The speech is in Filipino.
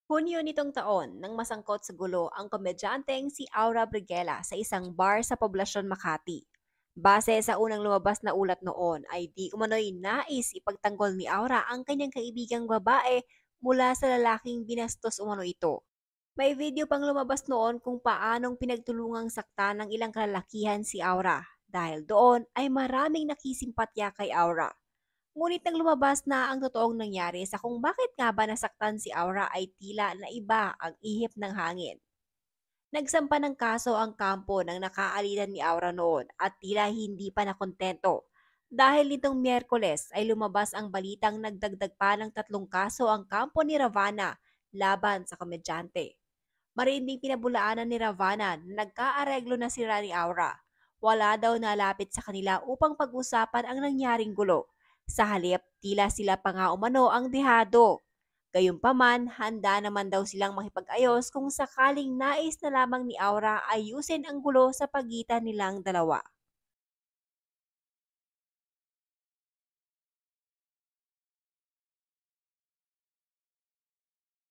Hunyo nitong taon nang masangkot sa gulo ang komedyanteng si Aura Brigela sa isang bar sa poblasyon Makati. Base sa unang lumabas na ulat noon ay di umano'y nais ipagtanggol ni Aura ang kanyang kaibigang babae mula sa lalaking binastos umano ito. May video pang lumabas noon kung paanong pinagtulungang sakta ng ilang kalalakihan si Aura dahil doon ay maraming nakisimpatya kay Aura. Ngunit nang lumabas na ang totoong nangyari sa kung bakit nga ba nasaktan si Aura ay tila na iba ang ihip ng hangin. Nagsampa ng kaso ang kampo ng nakaalitan ni Aura noon at tila hindi pa nakontento. Dahil nitong Miyerkules ay lumabas ang balitang nagdagdag pa ng 3 kaso ang kampo ni Ravana laban sa komedyante. Marinding pinabulaanan ni Ravana na nagkaareglo na sila ni Aura. Wala daw nalapit sa kanila upang pag-usapan ang nangyaring gulo. Sa halip, tila sila pa nga umano ang dehado. Gayunpaman, handa naman daw silang makipag-ayos kung sakaling nais na lamang ni Aura ayusin ang gulo sa pagitan nilang dalawa.